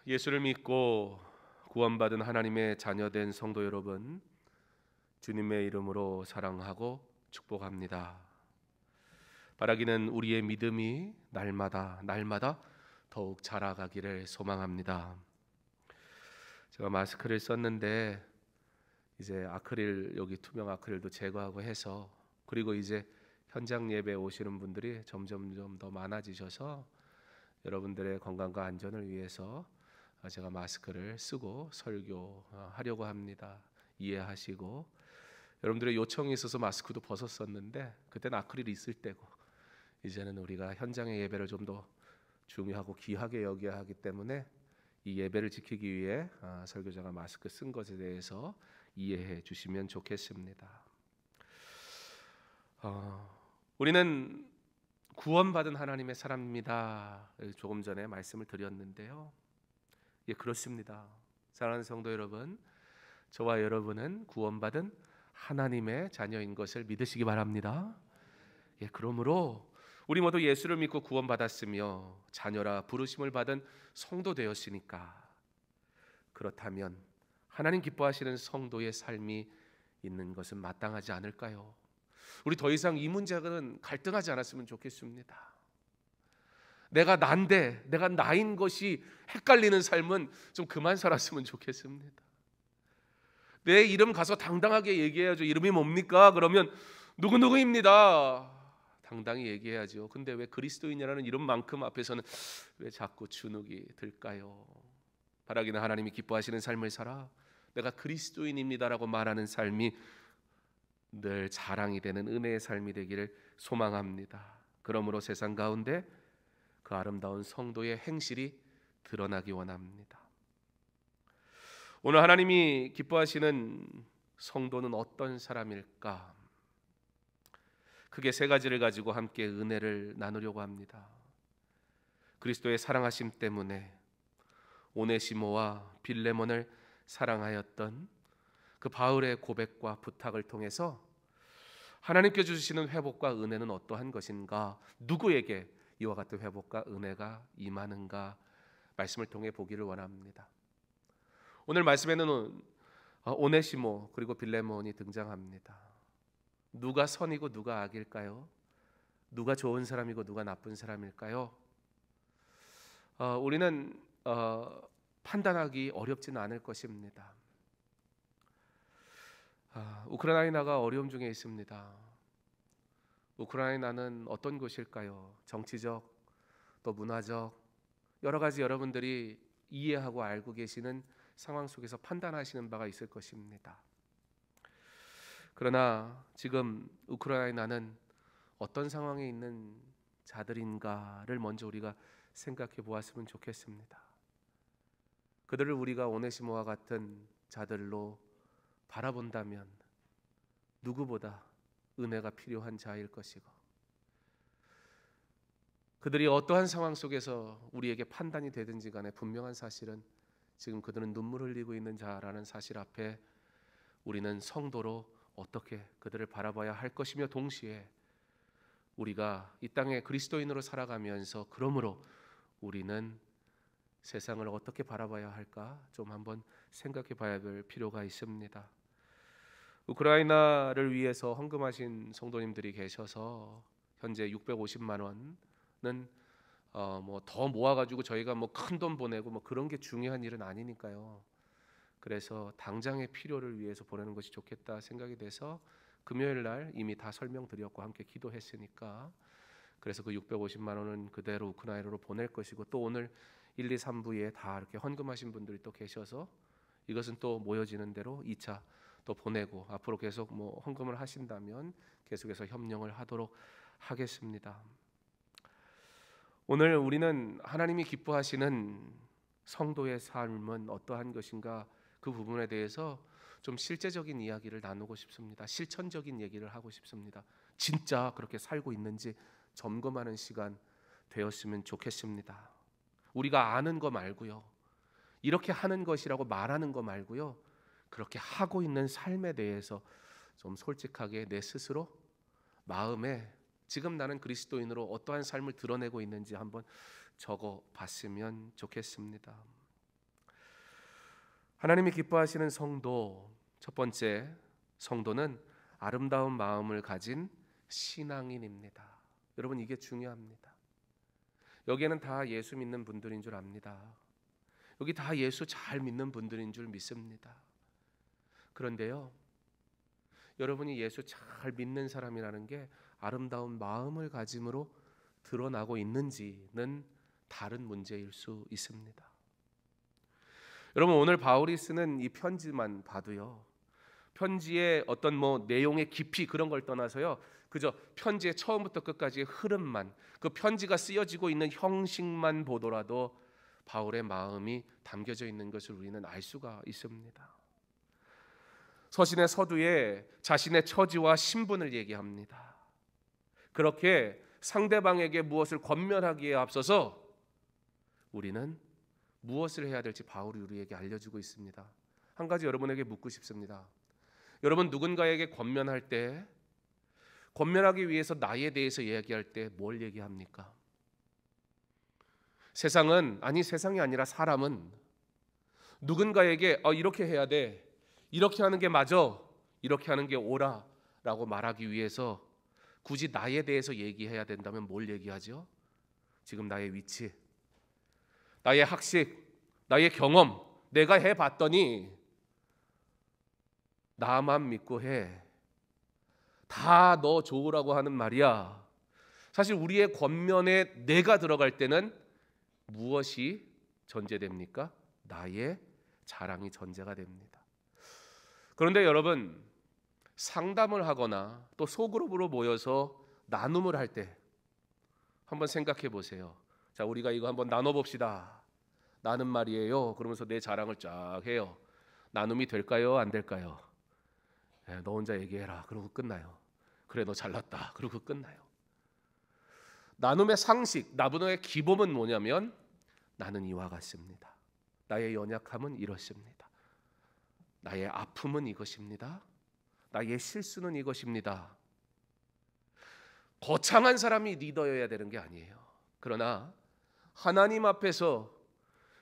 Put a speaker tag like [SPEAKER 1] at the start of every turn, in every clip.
[SPEAKER 1] 예수를 믿고 구원받은 하나님의 자녀된 성도 여러분, 주님의 이름으로 사랑하고 축복합니다. 바라기는 우리의 믿음이 날마다 더욱 자라가기를 소망합니다. 제가 마스크를 썼는데 이제 아크릴, 여기 투명 아크릴도 제거하고 해서, 그리고 이제 현장 예배 오시는 분들이 점점 더 많아지셔서 여러분들의 건강과 안전을 위해서 제가 마스크를 쓰고 설교하려고 합니다. 이해하시고, 여러분들의 요청이 있어서 마스크도 벗었었는데 그때는 아크릴이 있을 때고, 이제는 우리가 현장의 예배를 좀 더 중요하고 귀하게 여겨야 하기 때문에 이 예배를 지키기 위해 설교자가 마스크 쓴 것에 대해서 이해해 주시면 좋겠습니다. 우리는 구원받은 하나님의 사람입니다. 조금 전에 말씀을 드렸는데요. 예, 그렇습니다. 사랑하는 성도 여러분, 저와 여러분은 구원받은 하나님의 자녀인 것을 믿으시기 바랍니다. 예, 그러므로 우리 모두 예수를 믿고 구원받았으며 자녀라 부르심을 받은 성도 되었으니까, 그렇다면 하나님 기뻐하시는 성도의 삶이 있는 것은 마땅하지 않을까요? 우리 더 이상 이 문제는 갈등하지 않았으면 좋겠습니다. 내가 나인 것이 헷갈리는 삶은 좀 그만 살았으면 좋겠습니다. 내 이름 가서 당당하게 얘기해야죠. 이름이 뭡니까? 그러면 누구누구입니다. 당당히 얘기해야죠. 근데 왜 그리스도인이라는 이름만큼 앞에서는 왜 자꾸 주눅이 들까요? 바라기는 하나님이 기뻐하시는 삶을 살아 내가 그리스도인입니다라고 말하는 삶이 늘 자랑이 되는 은혜의 삶이 되기를 소망합니다. 그러므로 세상 가운데 그 아름다운 성도의 행실이 드러나기 원합니다. 오늘 하나님이 기뻐하시는 성도는 어떤 사람일까? 크게 세 가지를 가지고 함께 은혜를 나누려고 합니다. 그리스도의 사랑하심 때문에 오네시모와 빌레몬을 사랑하였던 그 바울의 고백과 부탁을 통해서 하나님께 주시는 회복과 은혜는 어떠한 것인가, 누구에게 이와 같은 회복과 은혜가 임하는가, 말씀을 통해 보기를 원합니다. 오늘 말씀에는 오네시모 그리고 빌레몬이 등장합니다. 누가 선이고 누가 악일까요? 누가 좋은 사람이고 누가 나쁜 사람일까요? 우리는 판단하기 어렵지는 않을 것입니다. 우크라이나가 어려움 중에 있습니다. 우크라이나는 어떤 곳일까요? 정치적, 또 문화적, 여러 가지 여러분들이 이해하고 알고 계시는 상황 속에서 판단하시는 바가 있을 것입니다. 그러나 지금 우크라이나는 어떤 상황에 있는 자들인가를 먼저 우리가 생각해 보았으면 좋겠습니다. 그들을 우리가 오네시모와 같은 자들로 바라본다면 누구보다 은혜가 필요한 자일 것이고, 그들이 어떠한 상황 속에서 우리에게 판단이 되든지 간에 분명한 사실은 지금 그들은 눈물 흘리고 있는 자라는 사실 앞에 우리는 성도로 어떻게 그들을 바라봐야 할 것이며, 동시에 우리가 이 땅에 그리스도인으로 살아가면서 그러므로 우리는 세상을 어떻게 바라봐야 할까 좀 한번 생각해 봐야 될 필요가 있습니다. 우크라이나를 위해서 헌금하신 성도님들이 계셔서 현재 650만 원은 뭐 더 모아가지고 저희가 뭐 큰 돈 보내고 뭐 그런 게 중요한 일은 아니니까요. 그래서 당장의 필요를 위해서 보내는 것이 좋겠다 생각이 돼서 금요일 날 이미 다 설명드렸고 함께 기도했으니까, 그래서 그 650만 원은 그대로 우크라이나로 보낼 것이고, 또 오늘 1, 2, 3부에 다 이렇게 헌금하신 분들이 또 계셔서 이것은 또 모여지는 대로 2차 또 보내고, 앞으로 계속 뭐 헌금을 하신다면 계속해서 협력을 하도록 하겠습니다. 오늘 우리는 하나님이 기뻐하시는 성도의 삶은 어떠한 것인가, 그 부분에 대해서 좀 실제적인 이야기를 나누고 싶습니다. 실천적인 얘기를 하고 싶습니다. 진짜 그렇게 살고 있는지 점검하는 시간 되었으면 좋겠습니다. 우리가 아는 거 말고요, 이렇게 하는 것이라고 말하는 거 말고요, 그렇게 하고 있는 삶에 대해서 좀 솔직하게 내 스스로 마음에 지금 나는 그리스도인으로 어떠한 삶을 드러내고 있는지 한번 적어 봤으면 좋겠습니다. 하나님이 기뻐하시는 성도, 첫 번째 성도는 아름다운 마음을 가진 신앙인입니다. 여러분, 이게 중요합니다. 여기에는 다 예수 믿는 분들인 줄 압니다. 여기 다 예수 잘 믿는 분들인 줄 믿습니다. 그런데요, 여러분이 예수 잘 믿는 사람이라는 게 아름다운 마음을 가짐으로 드러나고 있는지는 다른 문제일 수 있습니다. 여러분, 오늘 바울이 쓰는 이 편지만 봐도요, 편지의 어떤 내용의 깊이 그런 걸 떠나서요, 그저 편지의 처음부터 끝까지의 흐름만, 그 편지가 쓰여지고 있는 형식만 보더라도 바울의 마음이 담겨져 있는 것을 우리는 알 수가 있습니다. 서신의 서두에 자신의 처지와 신분을 얘기합니다. 그렇게 상대방에게 무엇을 권면하기에 앞서서 우리는 무엇을 해야 될지 바울이 우리에게 알려주고 있습니다. 한 가지 여러분에게 묻고 싶습니다. 여러분, 누군가에게 권면할 때, 권면하기 위해서 나에 대해서 이야기할 때 뭘 얘기합니까? 세상이 아니라 사람은 누군가에게 이렇게 해야 돼, 이렇게 하는 게 맞아, 이렇게 하는 게 옳아 라고 말하기 위해서 굳이 나에 대해서 얘기해야 된다면 뭘 얘기하죠? 지금 나의 위치, 나의 학식, 나의 경험, 내가 해봤더니 나만 믿고 해, 다 너 좋으라고 하는 말이야. 사실 우리의 권면에 내가 들어갈 때는 무엇이 전제됩니까? 나의 자랑이 전제가 됩니다. 그런데 여러분, 상담을 하거나 또 소그룹으로 모여서 나눔을 할 때 한번 생각해 보세요. 자, 우리가 이거 한번 나눠봅시다. 나는 말이에요, 그러면서 내 자랑을 쫙 해요. 나눔이 될까요? 안 될까요? 너 혼자 얘기해라. 그러고 끝나요. 그래, 너 잘났다. 그러고 끝나요. 나눔의 상식, 나눔의 기본은 뭐냐면 나는 이와 같습니다. 나의 연약함은 이렇습니다. 나의 아픔은 이것입니다. 나의 실수는 이것입니다. 거창한 사람이 리더여야 되는 게 아니에요. 그러나 하나님 앞에서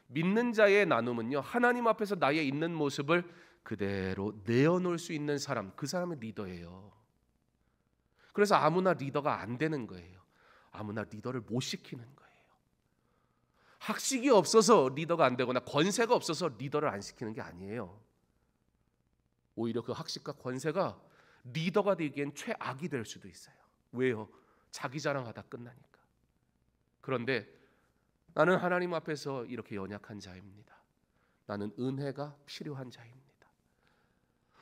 [SPEAKER 1] 믿는 자의 나눔은요, 하나님 앞에서 나의 있는 모습을 그대로 내어놓을 수 있는 사람, 그 사람이 리더예요. 그래서 아무나 리더가 안 되는 거예요. 아무나 리더를 못 시키는 거예요. 학식이 없어서 리더가 안 되거나 권세가 없어서 리더를 안 시키는 게 아니에요. 오히려 그 학식과 권세가 리더가 되기엔 최악이 될 수도 있어요. 왜요? 자기 자랑하다 끝나니까. 그런데 나는 하나님 앞에서 이렇게 연약한 자입니다. 나는 은혜가 필요한 자입니다.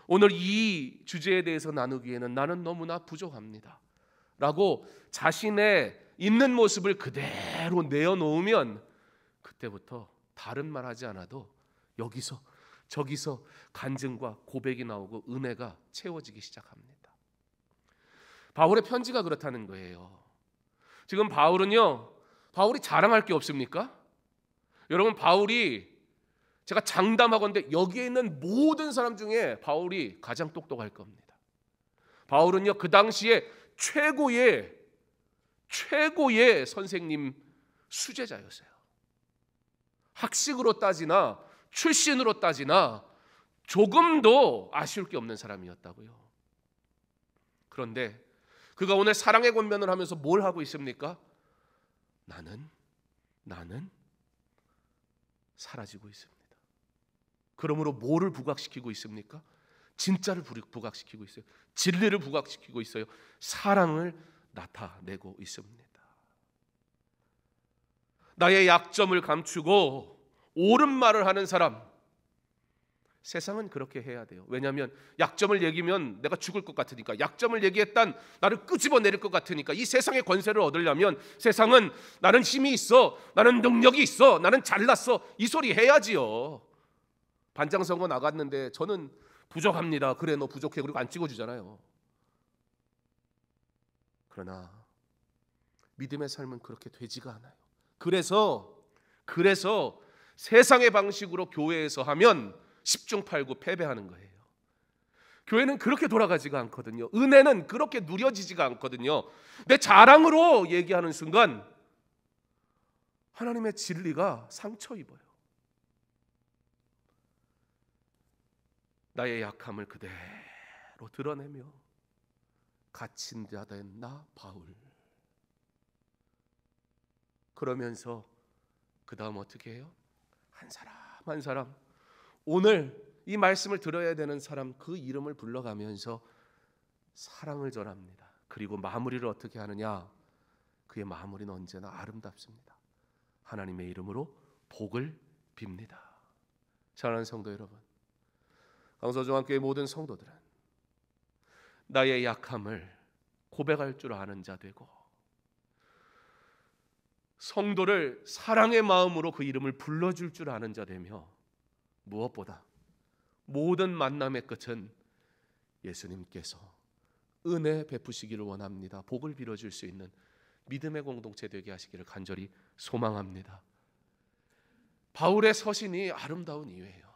[SPEAKER 1] 오늘 이 주제에 대해서 나누기에는 나는 너무나 부족합니다 라고 자신의 있는 모습을 그대로 내어놓으면 그때부터 다른 말 하지 않아도 여기서 저기서 간증과 고백이 나오고 은혜가 채워지기 시작합니다. 바울의 편지가 그렇다는 거예요. 지금 바울이 자랑할 게 없습니까? 여러분, 바울이 제가 장담하건대 여기에 있는 모든 사람 중에 바울이 가장 똑똑할 겁니다. 바울은요, 그 당시에 최고의 선생님 수제자였어요. 학식으로 따지나 출신으로 따지나 조금도 아쉬울 게 없는 사람이었다고요. 그런데 그가 오늘 사랑의 권면을 하면서 뭘 하고 있습니까? 나는 사라지고 있습니다. 그러므로 뭐를 부각시키고 있습니까? 진짜를 부각시키고 있어요. 진리를 부각시키고 있어요. 사랑을 나타내고 있습니다. 나의 약점을 감추고 옳은 말을 하는 사람, 세상은 그렇게 해야 돼요. 왜냐하면 약점을 얘기면 내가 죽을 것 같으니까, 약점을 얘기했단 나를 끄집어내릴 것 같으니까, 이 세상의 권세를 얻으려면 세상은 나는 힘이 있어, 나는 능력이 있어, 나는 잘났어, 이 소리 해야지요. 반장선거 나갔는데 저는 부족합니다. 그래, 너 부족해. 그리고 안 찍어주잖아요. 그러나 믿음의 삶은 그렇게 되지가 않아요. 그래서 세상의 방식으로 교회에서 하면 10중 8구 패배하는 거예요. 교회는 그렇게 돌아가지가 않거든요. 은혜는 그렇게 누려지지가 않거든요. 내 자랑으로 얘기하는 순간 하나님의 진리가 상처 입어요. 나의 약함을 그대로 드러내며 갇힌 자 된 나 바울. 그러면서 그 다음 어떻게 해요? 한 사람 한 사람, 오늘 이 말씀을 들어야 되는 사람 그 이름을 불러가면서 사랑을 전합니다. 그리고 마무리를 어떻게 하느냐? 그의 마무리는 언제나 아름답습니다. 하나님의 이름으로 복을 빕니다. 사랑하는 성도 여러분, 강서중앙교회 모든 성도들은 나의 약함을 고백할 줄 아는 자 되고, 성도를 사랑의 마음으로 그 이름을 불러줄 줄 아는 자 되며, 무엇보다 모든 만남의 끝은 예수님께서 은혜 베푸시기를 원합니다. 복을 빌어줄 수 있는 믿음의 공동체 되게 하시기를 간절히 소망합니다. 바울의 서신이 아름다운 이유예요.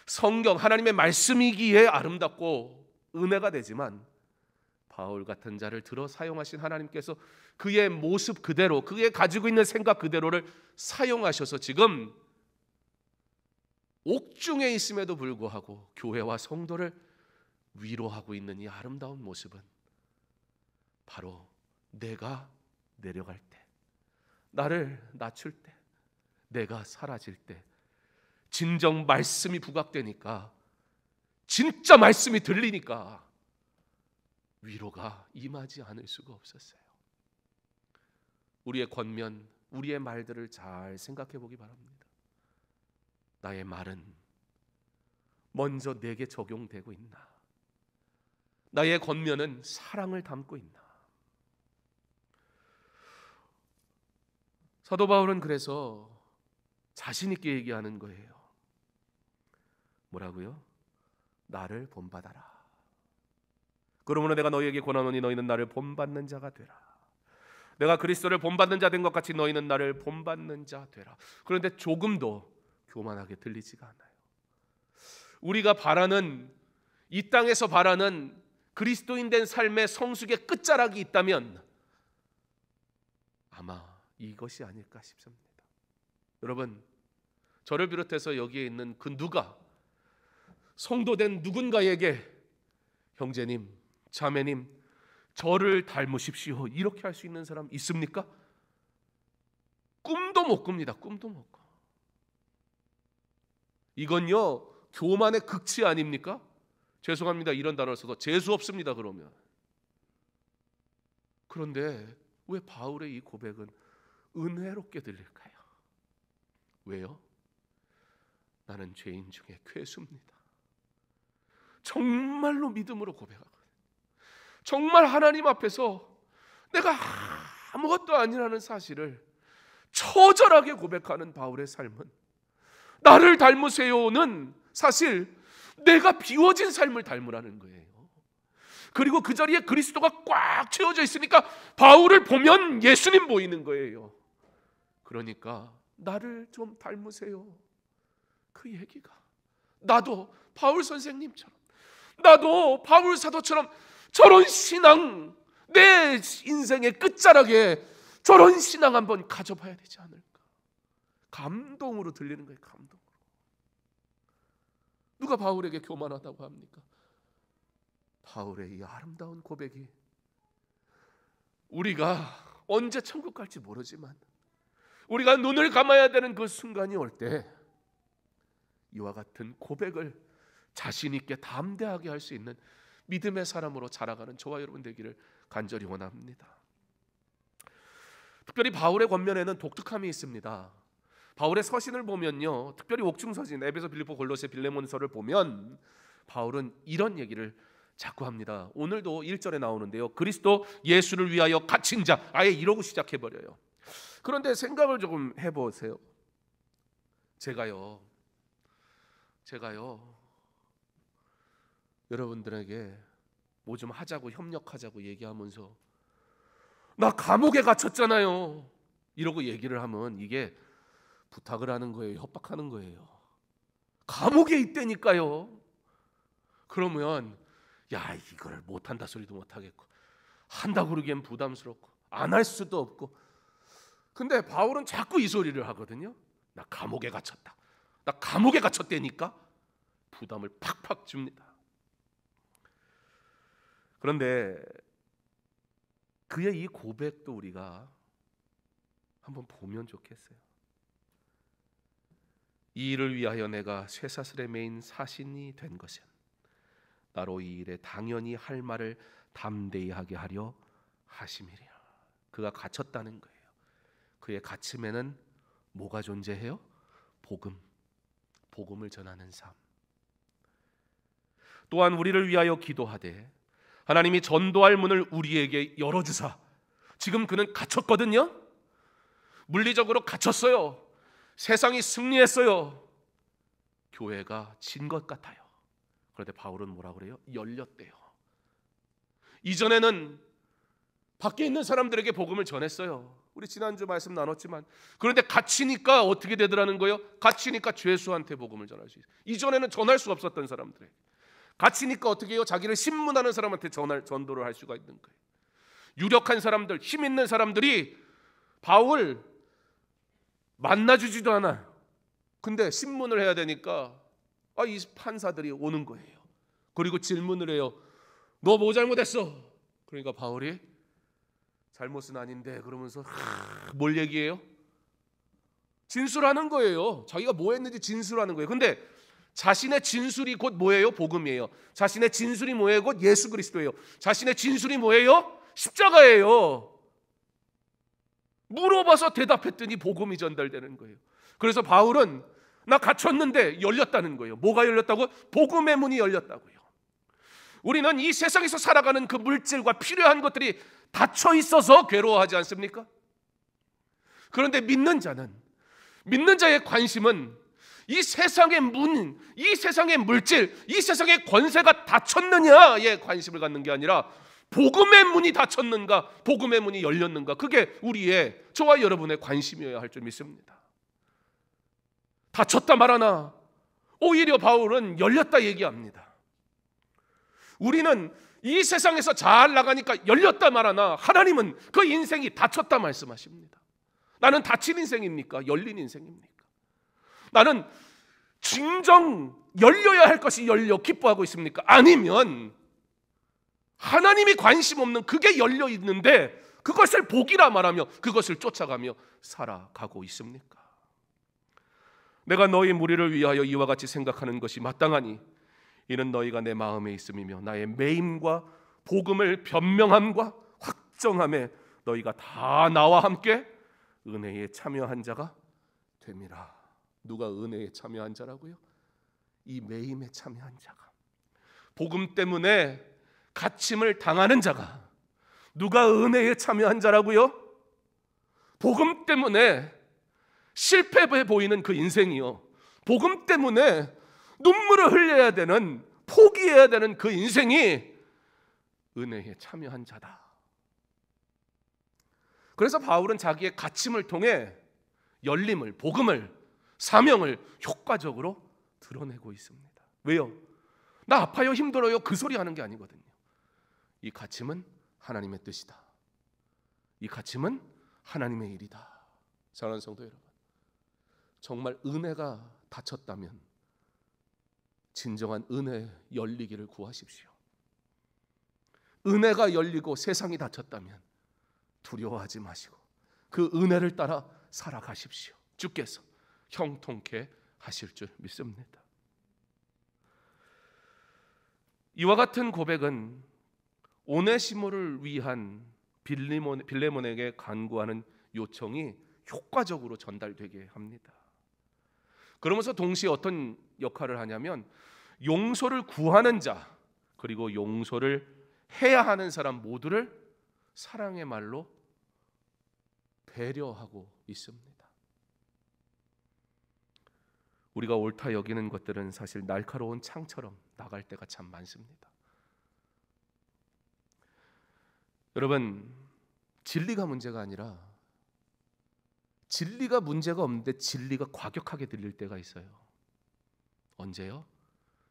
[SPEAKER 1] 성경 하나님의 말씀이기에 아름답고 은혜가 되지만, 바울 같은 자를 들어 사용하신 하나님께서 그의 모습 그대로, 그의 가지고 있는 생각 그대로를 사용하셔서 지금 옥중에 있음에도 불구하고 교회와 성도를 위로하고 있는 이 아름다운 모습은 바로 내가 내려갈 때, 나를 낮출 때, 내가 사라질 때 진정 말씀이 부각되니까, 진짜 말씀이 들리니까 위로가 임하지 않을 수가 없었어요. 우리의 권면, 우리의 말들을 잘 생각해 보기 바랍니다. 나의 말은 먼저 내게 적용되고 있나? 나의 권면은 사랑을 담고 있나? 사도 바울은 그래서 자신 있게 얘기하는 거예요. 뭐라고요? 나를 본받아라. 그러므로 내가 너희에게 권하노니 너희는 나를 본받는 자가 되라. 내가 그리스도를 본받는 자 된 것 같이 너희는 나를 본받는 자 되라. 그런데 조금도 교만하게 들리지가 않아요. 우리가 바라는, 이 땅에서 바라는 그리스도인 된 삶의 성숙의 끝자락이 있다면 아마 이것이 아닐까 싶습니다. 여러분, 저를 비롯해서 여기에 있는 그 누가 성도된 누군가에게 형제님, 자매님, 저를 닮으십시오 이렇게 할 수 있는 사람 있습니까? 꿈도 못 꿉니다. 꿈도 못 꿔. 이건요 교만의 극치 아닙니까? 죄송합니다, 이런 단어를 써도 재수 없습니다. 그러면 그런데 왜 바울의 이 고백은 은혜롭게 들릴까요? 왜요? 나는 죄인 중에 괴수입니다. 정말로 믿음으로 고백하거든요. 정말 하나님 앞에서 내가 아무것도 아니라는 사실을 처절하게 고백하는 바울의 삶은, 나를 닮으세요는 사실 내가 비워진 삶을 닮으라는 거예요. 그리고 그 자리에 그리스도가 꽉 채워져 있으니까 바울을 보면 예수님 보이는 거예요. 그러니까 나를 좀 닮으세요. 그 얘기가, 나도 바울 선생님처럼, 나도 바울 사도처럼 저런 신앙, 내 인생의 끝자락에 저런 신앙 한번 가져봐야 되지 않을까. 감동으로 들리는 거예요. 감동으로. 누가 바울에게 교만하다고 합니까? 바울의 이 아름다운 고백이 우리가 언제 천국 갈지 모르지만 우리가 눈을 감아야 되는 그 순간이 올 때 이와 같은 고백을 자신 있게 담대하게 할 수 있는 믿음의 사람으로 자라가는 저와 여러분 되기를 간절히 원합니다. 특별히 바울의 권면에는 독특함이 있습니다. 바울의 서신을 보면요, 특별히 옥중서신, 에베소, 빌립보, 골로새, 빌레몬서를 보면 바울은 이런 얘기를 자꾸 합니다. 오늘도 1절에 나오는데요, 그리스도 예수를 위하여 갇힌 자, 아예 이러고 시작해버려요. 그런데 생각을 조금 해보세요. 제가요 여러분들에게 뭐 좀 하자고, 협력하자고 얘기하면서 나 감옥에 갇혔잖아요 이러고 얘기를 하면 이게 부탁을 하는 거예요, 협박하는 거예요? 감옥에 있다니까요. 그러면 야, 이걸 못한다 소리도 못하겠고, 한다고 그러기엔 부담스럽고 안 할 수도 없고. 근데 바울은 자꾸 이 소리를 하거든요. 나 감옥에 갇혔다, 나 감옥에 갇혔다니까. 부담을 팍팍 줍니다. 그런데 그의 이 고백도 우리가 한번 보면 좋겠어요. 이 일을 위하여 내가 쇠사슬에 매인 사신이 된 것은 나로 이 일에 당연히 할 말을 담대히 하게 하려 하심이랴. 그가 갇혔다는 거예요. 그의 갇힘에는 뭐가 존재해요? 복음을 전하는 삶. 또한 우리를 위하여 기도하되 하나님이 전도할 문을 우리에게 열어주사. 지금 그는 갇혔거든요. 물리적으로 갇혔어요. 세상이 승리했어요. 교회가 진 것 같아요. 그런데 바울은 뭐라 그래요? 열렸대요. 이전에는 밖에 있는 사람들에게 복음을 전했어요. 우리 지난주 말씀 나눴지만, 그런데 갇히니까 어떻게 되더라는 거예요? 갇히니까 죄수한테 복음을 전할 수 있어요. 이전에는 전할 수 없었던 사람들에게 갇히니까 어떻게 해요? 자기를 신문하는 사람한테 전도를 할 수가 있는 거예요. 유력한 사람들, 힘 있는 사람들이 바울 만나주지도 않아요. 근데 신문을 해야 되니까 이 판사들이 오는 거예요. 그리고 질문을 해요. 너 뭐 잘못했어? 그러니까 바울이 잘못은 아닌데 그러면서 뭘 얘기해요? 진술하는 거예요. 자기가 뭐 했는지 진술하는 거예요. 근데 자신의 진술이 곧 뭐예요? 복음이에요. 자신의 진술이 뭐예요? 곧 예수 그리스도예요. 자신의 진술이 뭐예요? 십자가예요. 물어봐서 대답했더니 복음이 전달되는 거예요. 그래서 바울은 나 갇혔는데 열렸다는 거예요. 뭐가 열렸다고? 복음의 문이 열렸다고요. 우리는 이 세상에서 살아가는 그 물질과 필요한 것들이 닫혀 있어서 괴로워하지 않습니까? 그런데 믿는 자의 관심은 이 세상의 문, 이 세상의 물질, 이 세상의 권세가 닫혔느냐에 관심을 갖는 게 아니라 복음의 문이 닫혔는가, 복음의 문이 열렸는가, 그게 우리의, 저와 여러분의 관심이어야 할 줄 믿습니다. 닫혔다 말하나 오히려 바울은 열렸다 얘기합니다. 우리는 이 세상에서 잘 나가니까 열렸다 말하나 하나님은 그 인생이 닫혔다 말씀하십니다. 나는 닫힌 인생입니까? 열린 인생입니까? 나는 진정 열려야 할 것이 열려 기뻐하고 있습니까? 아니면 하나님이 관심 없는 그게 열려 있는데 그것을 복이라 말하며 그것을 쫓아가며 살아가고 있습니까? 내가 너희 무리를 위하여 이와 같이 생각하는 것이 마땅하니 이는 너희가 내 마음에 있음이며 나의 매임과 복음을 변명함과 확정함에 너희가 다 나와 함께 은혜에 참여한 자가 됨이라. 누가 은혜에 참여한 자라고요? 이 매임에 참여한 자가, 복음 때문에 갇힘을 당하는 자가 누가 은혜에 참여한 자라고요? 복음 때문에 실패해 보이는 그 인생이요, 복음 때문에 눈물을 흘려야 되는, 포기해야 되는 그 인생이 은혜에 참여한 자다. 그래서 바울은 자기의 갇힘을 통해 열림을, 복음을, 사명을 효과적으로 드러내고 있습니다. 왜요? 나 아파요, 힘들어요, 그 소리 하는 게 아니거든요. 이 갇힘은 하나님의 뜻이다. 이 갇힘은 하나님의 일이다. 사랑하는 성도 여러분, 정말 은혜가 닫혔다면 진정한 은혜 열리기를 구하십시오. 은혜가 열리고 세상이 닫혔다면 두려워하지 마시고 그 은혜를 따라 살아가십시오. 주께서 형통케 하실 줄 믿습니다. 이와 같은 고백은 오네시모를 위한 빌레몬에게 간구하는 요청이 효과적으로 전달되게 합니다. 그러면서 동시에 어떤 역할을 하냐면 용서를 구하는 자, 그리고 용서를 해야 하는 사람 모두를 사랑의 말로 배려하고 있습니다. 우리가 옳다 여기는 것들은 사실 날카로운 창처럼 나갈 때가 참 많습니다. 여러분, 진리가 문제가 아니라 진리가 문제가 없는데 진리가 과격하게 들릴 때가 있어요. 언제요?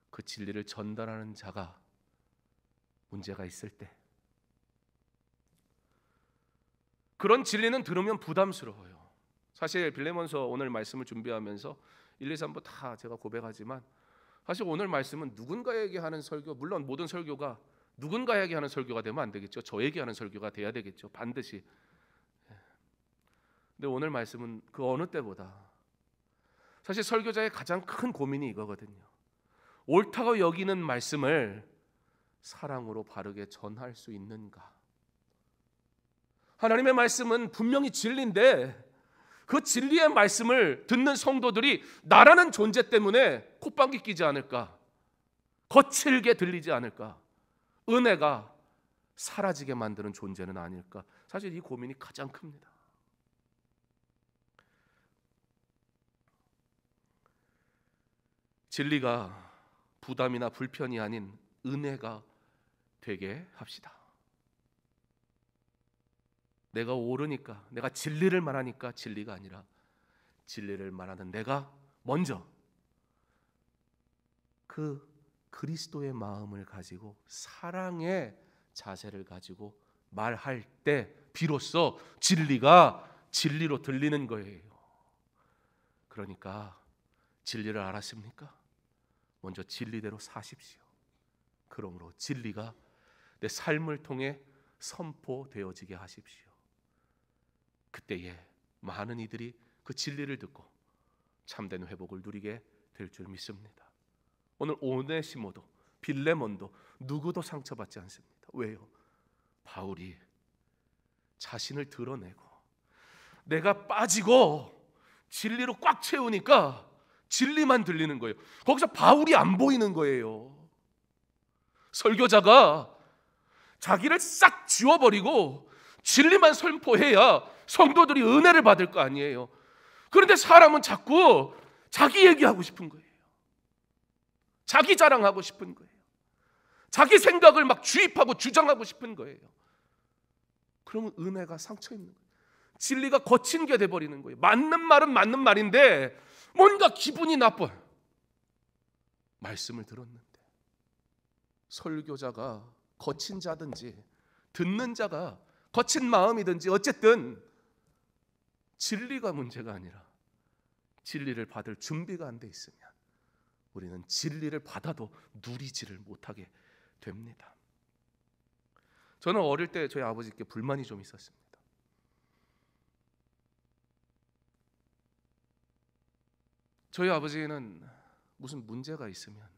[SPEAKER 1] 그 진리를 전달하는 자가 문제가 있을 때. 그런 진리는 들으면 부담스러워요. 사실 빌레몬서 오늘 말씀을 준비하면서 1, 2, 3부 다 제가 고백하지만 사실 오늘 말씀은 누군가에게 하는 설교, 물론 모든 설교가 누군가에게 하는 설교가 되면 안 되겠죠. 저에게 하는 설교가 돼야 되겠죠. 반드시. 근데 오늘 말씀은 그 어느 때보다 사실 설교자의 가장 큰 고민이 이거거든요. 옳다고 여기는 말씀을 사랑으로 바르게 전할 수 있는가? 하나님의 말씀은 분명히 진리인데 그 진리의 말씀을 듣는 성도들이 나라는 존재 때문에 콧방귀 끼지 않을까? 거칠게 들리지 않을까? 은혜가 사라지게 만드는 존재는 아닐까? 사실 이 고민이 가장 큽니다. 진리가 부담이나 불편이 아닌 은혜가 되게 합시다. 내가 옳으니까, 내가 진리를 말하니까 진리가 아니라 진리를 말하는 내가 먼저 그 그리스도의 마음을 가지고 사랑의 자세를 가지고 말할 때 비로소 진리가 진리로 들리는 거예요. 그러니까 진리를 알았습니까? 먼저 진리대로 사십시오. 그러므로 진리가 내 삶을 통해 선포되어지게 하십시오. 그때에 많은 이들이 그 진리를 듣고 참된 회복을 누리게 될 줄 믿습니다. 오늘 오네시모도 빌레몬도 누구도 상처받지 않습니다. 왜요? 바울이 자신을 드러내고 내가 빠지고 진리로 꽉 채우니까 진리만 들리는 거예요. 거기서 바울이 안 보이는 거예요. 설교자가 자기를 싹 지워버리고 진리만 선포해야 성도들이 은혜를 받을 거 아니에요. 그런데 사람은 자꾸 자기 얘기하고 싶은 거예요. 자기 자랑하고 싶은 거예요. 자기 생각을 막 주입하고 주장하고 싶은 거예요. 그러면 은혜가 상처 입는 거예요. 진리가 거친 게 돼버리는 거예요. 맞는 말은 맞는 말인데 뭔가 기분이 나빠. 말씀을 들었는데 설교자가 거친 자든지 듣는 자가 거친 마음이든지 어쨌든 진리가 문제가 아니라 진리를 받을 준비가 안 돼 있으면 우리는 진리를 받아도 누리지를 못하게 됩니다. 저는 어릴 때 저희 아버지께 불만이 좀 있었습니다. 저희 아버지는 무슨 문제가 있으면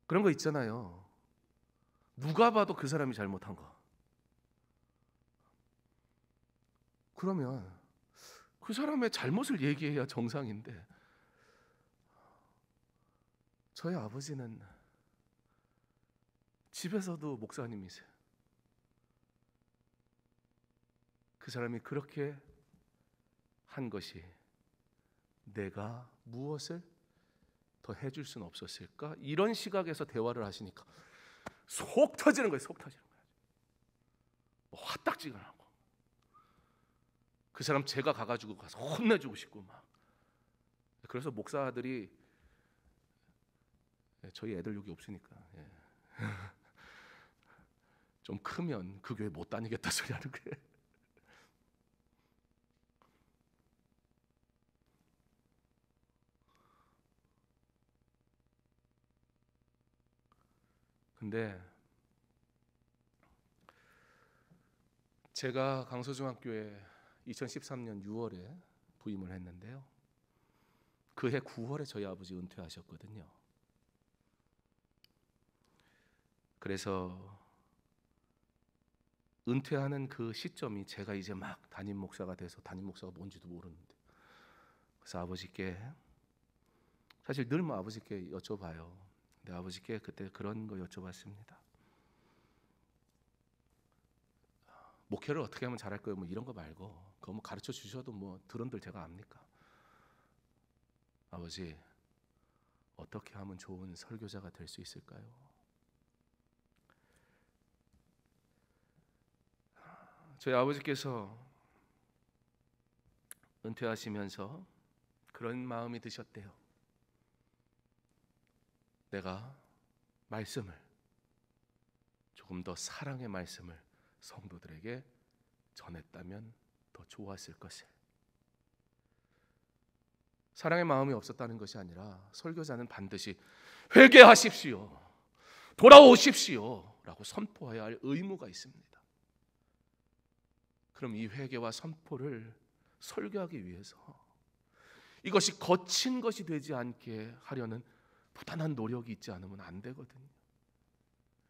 [SPEAKER 1] 그런 거 있잖아요. 누가 봐도 그 사람이 잘못한 거. 그러면 그 사람의 잘못을 얘기해야 정상인데 저희 아버지는 집에서도 목사님이세요. 그 사람이 그렇게 한 것이 내가 무엇을 더 해줄 수는 없었을까? 이런 시각에서 대화를 하시니까 속 터지는 거예요. 속 터지는 거예요. 뭐 화딱지가 나고 그 사람 제가 가가지고 가서 혼내주고 싶고 막. 그래서 목사들이 저희 애들 여기 없으니까 좀 크면 그 교회 못 다니겠다 소리 하는 거예요. 근데 제가 강서중학교에 2013년 6월에 부임을 했는데요. 그해 9월에 저희 아버지 은퇴하셨거든요. 그래서 은퇴하는 그 시점이 제가 이제 막 담임 목사가 돼서 담임 목사가 뭔지도 모르는데 그래서 아버지께 사실 늘 뭐 아버지께 여쭤봐요. 근데 아버지께 그때 그런 거 여쭤봤습니다. 목회를 어떻게 하면 잘할 거예요? 뭐 이런 거 말고 그거 뭐 가르쳐 주셔도 뭐 들은들 제가 압니까? 아버지 어떻게 하면 좋은 설교자가 될 수 있을까요? 저희 아버지께서 은퇴하시면서 그런 마음이 드셨대요. 내가 말씀을 조금 더 사랑의 말씀을 성도들에게 전했다면 더 좋았을 것을. 사랑의 마음이 없었다는 것이 아니라 설교자는 반드시 회개하십시오, 돌아오십시오 라고 선포해야 할 의무가 있습니다. 그럼 이 회개와 선포를 설교하기 위해서 이것이 거친 것이 되지 않게 하려는 부단한 노력이 있지 않으면 안 되거든요.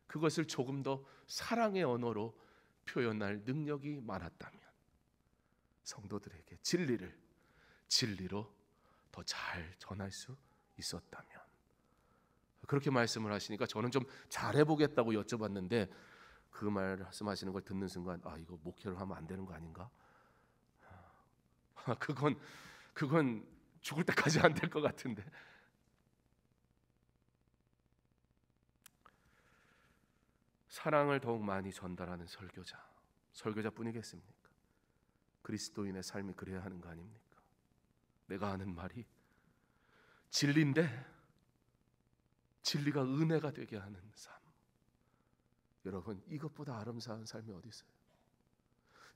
[SPEAKER 1] 그것을 조금 더 사랑의 언어로 표현할 능력이 많았다면, 성도들에게 진리를 진리로 더 잘 전할 수 있었다면. 그렇게 말씀을 하시니까 저는 좀 잘해보겠다고 여쭤봤는데 그 말씀하시는 걸 듣는 순간 이거 목회를 하면 안 되는 거 아닌가? 그건 죽을 때까지 안 될 것 같은데. 사랑을 더욱 많이 전달하는 설교자뿐이겠습니까? 그리스도인의 삶이 그래야 하는 거 아닙니까? 내가 하는 말이 진리인데 진리가 은혜가 되게 하는 삶. 여러분, 이것보다 아름다운 삶이 어디 있어요?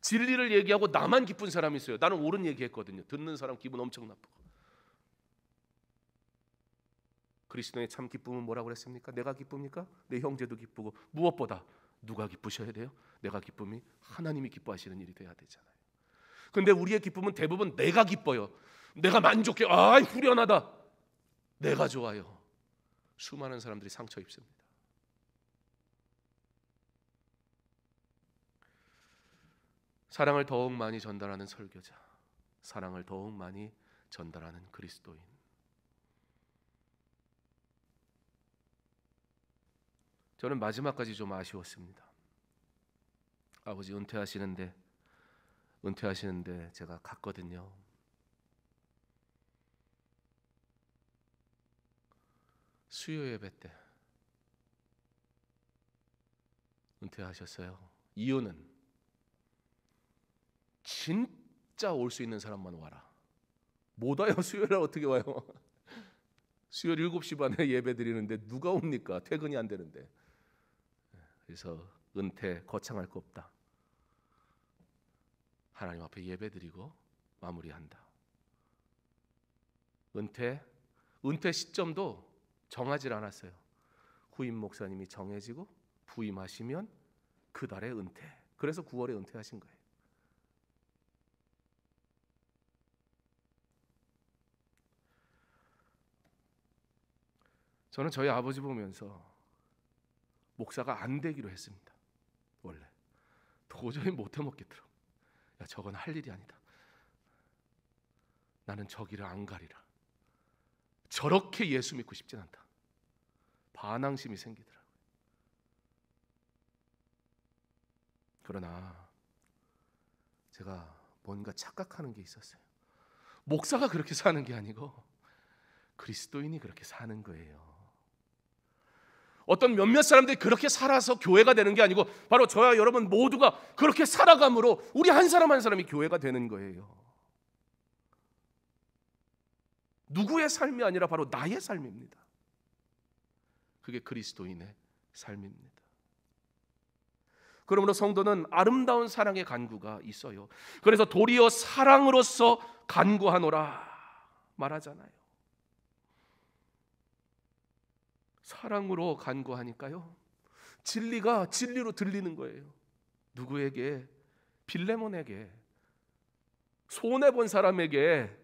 [SPEAKER 1] 진리를 얘기하고 나만 기쁜 사람이 있어요. 나는 옳은 얘기했거든요. 듣는 사람 기분 엄청 나쁘고. 그리스도의 참 기쁨은 뭐라고 그랬습니까? 내가 기쁩니까? 내 형제도 기쁘고, 무엇보다 누가 기쁘셔야 돼요? 내가 기쁨이 하나님이 기뻐하시는 일이 돼야 되잖아요. 근데 우리의 기쁨은 대부분 내가 기뻐요. 내가 만족해. 후련하다. 내가 좋아요. 수많은 사람들이 상처 입습니다. 사랑을 더욱 많이 전달하는 설교자, 사랑을 더욱 많이 전달하는 그리스도인. 저는 마지막까지 좀 아쉬웠습니다. 아버지 은퇴하시는데 제가 갔거든요. 수요 예배 때 은퇴하셨어요. 이유는 진짜 올 수 있는 사람만 와라. 못 와요. 수요일에 어떻게 와요? 수요일 7시 반에 예배 드리는데 누가 옵니까? 퇴근이 안 되는데. 그래서 은퇴 거창할 거 없다. 하나님 앞에 예배 드리고 마무리한다. 은퇴 시점도 정하지 않았어요. 후임 목사님이 정해지고 부임하시면 그 달에 은퇴. 그래서 9월에 은퇴하신 거예요. 저는 저희 아버지 보면서 목사가 안 되기로 했습니다. 원래 도저히 못 해먹겠더라고. 야, 저건 할 일이 아니다. 나는 저 길을 안 가리라. 저렇게 예수 믿고 싶진 않다. 반항심이 생기더라고요. 그러나 제가 뭔가 착각하는 게 있었어요. 목사가 그렇게 사는 게 아니고 그리스도인이 그렇게 사는 거예요. 어떤 몇몇 사람들이 그렇게 살아서 교회가 되는 게 아니고 바로 저와 여러분 모두가 그렇게 살아감으로 우리 한 사람 한 사람이 교회가 되는 거예요. 누구의 삶이 아니라 바로 나의 삶입니다. 그게 그리스도인의 삶입니다. 그러므로 성도는 아름다운 사랑의 간구가 있어요. 그래서 도리어 사랑으로서 간구하노라 말하잖아요. 사랑으로 간구하니까요, 진리가 진리로 들리는 거예요. 누구에게? 빌레몬에게, 손해본 사람에게.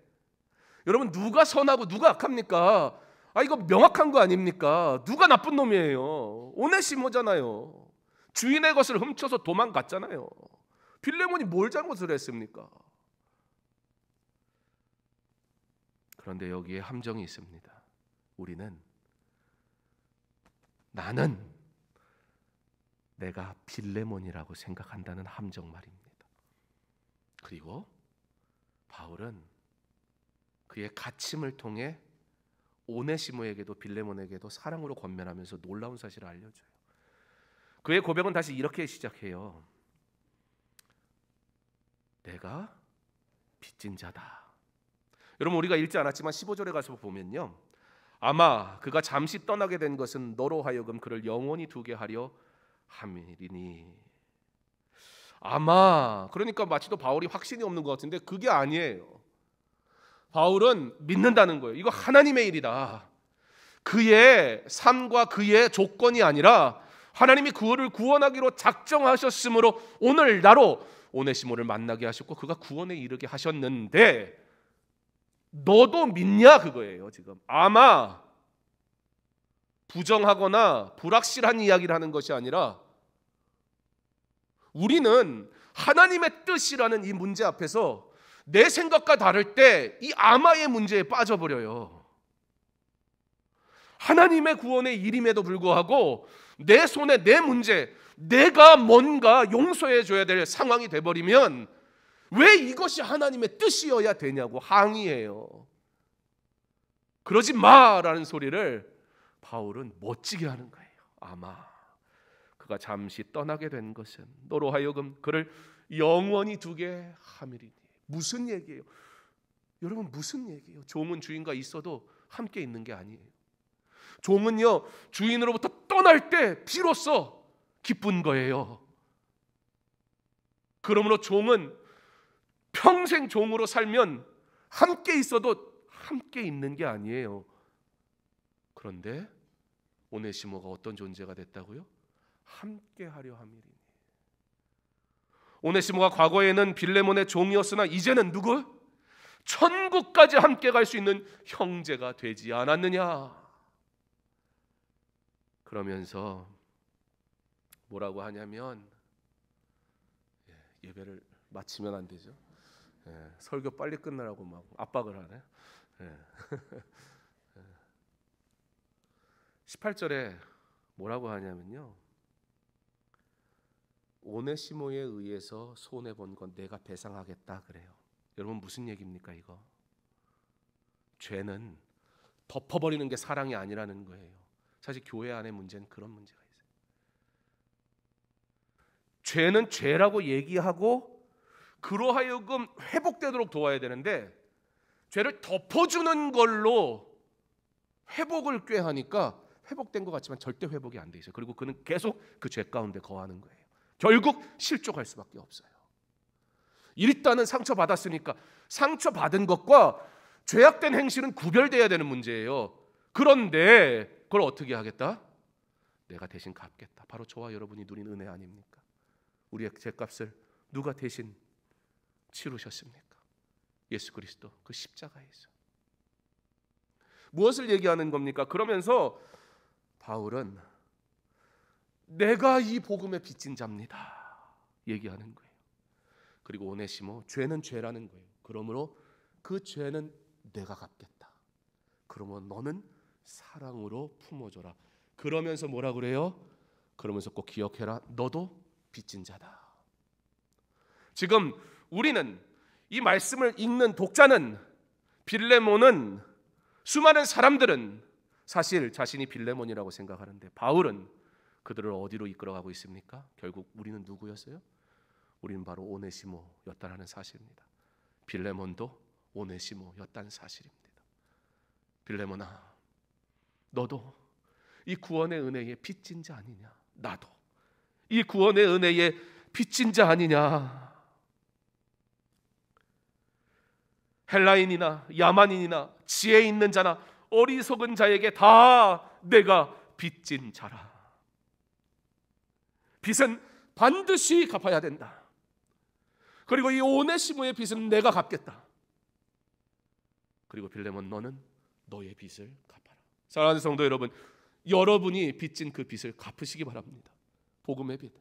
[SPEAKER 1] 여러분, 누가 선하고 누가 악합니까? 이거 명확한 거 아닙니까? 누가 나쁜 놈이에요? 오네시모잖아요. 주인의 것을 훔쳐서 도망갔잖아요. 빌레몬이 뭘 잘못을 했습니까? 그런데 여기에 함정이 있습니다. 나는 내가 빌레몬이라고 생각한다는 함정 말입니다. 그리고 바울은 그의 갇힘을 통해 오네시모에게도 빌레몬에게도 사랑으로 권면하면서 놀라운 사실을 알려줘요. 그의 고백은 다시 이렇게 시작해요. 내가 빚진 자다. 여러분, 우리가 읽지 않았지만 15절에 가서 보면요, 아마 그가 잠시 떠나게 된 것은 너로 하여금 그를 영원히 두게 하려 함이리니. 아마, 그러니까 마치도 바울이 확신이 없는 것 같은데 그게 아니에요. 바울은 믿는다는 거예요. 이거 하나님의 일이다. 그의 삶과 그의 조건이 아니라 하나님이 그를 구원하기로 작정하셨으므로 오늘 나로 오네시모를 만나게 하셨고 그가 구원에 이르게 하셨는데 너도 믿냐 그거예요. 지금 아마 부정하거나 불확실한 이야기를 하는 것이 아니라 우리는 하나님의 뜻이라는 이 문제 앞에서 내 생각과 다를 때 이 아마의 문제에 빠져버려요. 하나님의 구원의 일임에도 불구하고 내 손에 내 문제, 내가 뭔가 용서해 줘야 될 상황이 돼버리면 왜 이것이 하나님의 뜻이어야 되냐고 항의해요. 그러지 마라는 소리를 바울은 멋지게 하는 거예요. 아마 그가 잠시 떠나게 된 것은 너로 하여금 그를 영원히 두게 함이리니. 무슨 얘기예요? 여러분 무슨 얘기예요? 종은 주인과 있어도 함께 있는 게 아니에요. 종은요 주인으로부터 떠날 때 비로소 기쁜 거예요. 그러므로 종은 평생 종으로 살면 함께 있어도 함께 있는 게 아니에요. 그런데 오네시모가 어떤 존재가 됐다고요? 함께 하려 함이리니. 오네시모가 과거에는 빌레몬의 종이었으나 이제는 누구? 천국까지 함께 갈 수 있는 형제가 되지 않았느냐. 그러면서 뭐라고 하냐면 예배를 마치면 안 되죠. 설교 빨리 끝나라고 막 압박을 하네. 18절에 뭐라고 하냐면요. 오네시모에 의해서 손해본 건 내가 배상하겠다 그래요. 여러분 무슨 얘기입니까 이거? 죄는 덮어버리는 게 사랑이 아니라는 거예요. 사실 교회 안의 문제는 그런 문제가 있어요. 죄는 죄라고 얘기하고 그로하여금 회복되도록 도와야 되는데 죄를 덮어주는 걸로 회복을 꾀하니까 회복된 것 같지만 절대 회복이 안 돼 있어요. 그리고 그는 계속 그 죄 가운데 거하는 거예요. 결국 실족할 수밖에 없어요. 일단은 상처받았으니까 상처받은 것과 죄악된 행실은 구별돼야 되는 문제예요. 그런데 그걸 어떻게 하겠다? 내가 대신 갚겠다. 바로 저와 여러분이 누린 은혜 아닙니까? 우리의 죄값을 누가 대신 치르셨습니까? 예수 그리스도 그 십자가에서. 무엇을 얘기하는 겁니까? 그러면서 바울은 내가 이 복음의 빚진 자입니다 얘기하는 거예요. 그리고 오네시모 죄는 죄라는 거예요. 그러므로 그 죄는 내가 갚겠다. 그러면 너는 사랑으로 품어줘라. 그러면서 뭐라 그래요? 그러면서 꼭 기억해라. 너도 빚진 자다. 지금 우리는 이 말씀을 읽는 독자는 빌레몬은 수많은 사람들은 사실 자신이 빌레몬이라고 생각하는데 바울은 그들을 어디로 이끌어가고 있습니까? 결국 우리는 누구였어요? 우리는 바로 오네시모였다는 사실입니다. 빌레몬도 오네시모였다는 사실입니다. 빌레몬아, 너도 이 구원의 은혜에 빚진 자 아니냐? 나도 이 구원의 은혜에 빚진 자 아니냐? 헬라인이나 야만인이나 지혜 있는 자나 어리석은 자에게 다 내가 빚진 자라. 빚은 반드시 갚아야 된다. 그리고 이 오네시모의 빚은 내가 갚겠다. 그리고 빌레몬 너는 너의 빚을 갚아라. 사랑하는 성도 여러분, 여러분이 빚진 그 빚을 갚으시기 바랍니다. 복음의 빚.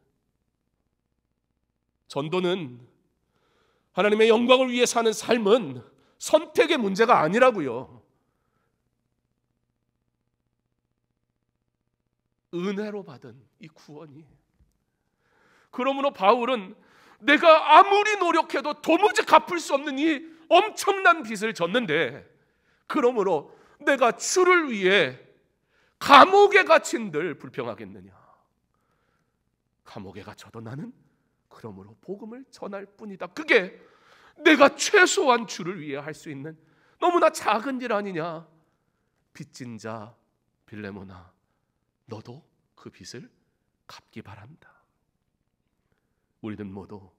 [SPEAKER 1] 전도는 하나님의 영광을 위해 사는 삶은 선택의 문제가 아니라고요. 은혜로 받은 이 구원이. 그러므로 바울은 내가 아무리 노력해도 도무지 갚을 수 없는 이 엄청난 빚을 졌는데 그러므로 내가 주를 위해 감옥에 갇힌들 불평하겠느냐? 감옥에 갇혀도 나는 그러므로 복음을 전할 뿐이다. 그게 내가 최소한 주를 위해 할 수 있는 너무나 작은 일 아니냐? 빚진 자 빌레몬아, 너도 그 빚을 갚기 바란다. 우리는 모두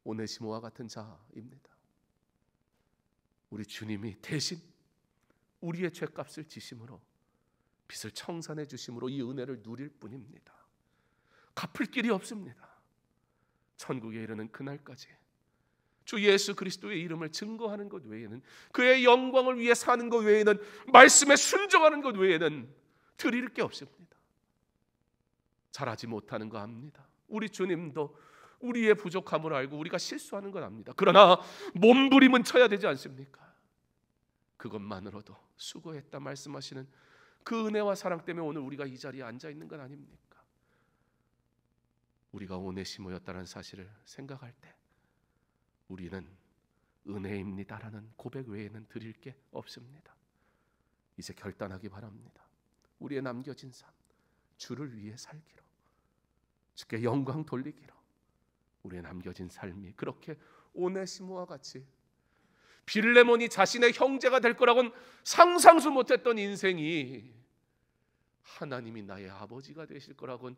[SPEAKER 1] 오네시모와 같은 자입니다. 우리 주님이 대신 우리의 죄값을 지심으로 빚을 청산해 주심으로 이 은혜를 누릴 뿐입니다. 갚을 길이 없습니다. 천국에 이르는 그날까지 주 예수 그리스도의 이름을 증거하는 것 외에는, 그의 영광을 위해 사는 것 외에는, 말씀에 순종하는 것 외에는 드릴 게 없습니다. 잘하지 못하는 거 압니다. 우리 주님도 우리의 부족함을 알고 우리가 실수하는 건 압니다. 그러나 몸부림은 쳐야 되지 않습니까? 그것만으로도 수고했다 말씀하시는 그 은혜와 사랑 때문에 오늘 우리가 이 자리에 앉아 있는 건 아닙니까? 우리가 오네시모였다는 사실을 생각할 때 우리는 은혜입니다라는 고백 외에는 드릴 게 없습니다. 이제 결단하기 바랍니다. 우리의 남겨진 삶, 주를 위해 살기로, 주께 영광 돌리기로, 우리의 남겨진 삶이 그렇게 오네시모와 같이 빌레몬이 자신의 형제가 될 거라고는 상상도 못했던 인생이 하나님이 나의 아버지가 되실 거라고는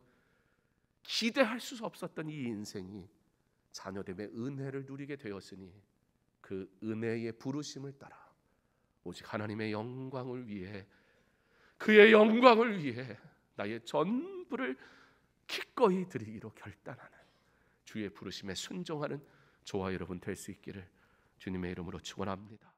[SPEAKER 1] 기대할 수 없었던 이 인생이 자녀됨의 은혜를 누리게 되었으니 그 은혜의 부르심을 따라 오직 하나님의 영광을 위해, 그의 영광을 위해 나의 전부를 기꺼이 드리기로 결단하는, 주의 부르심에 순종하는 저와 여러분 될 수 있기를 주님의 이름으로 축원합니다.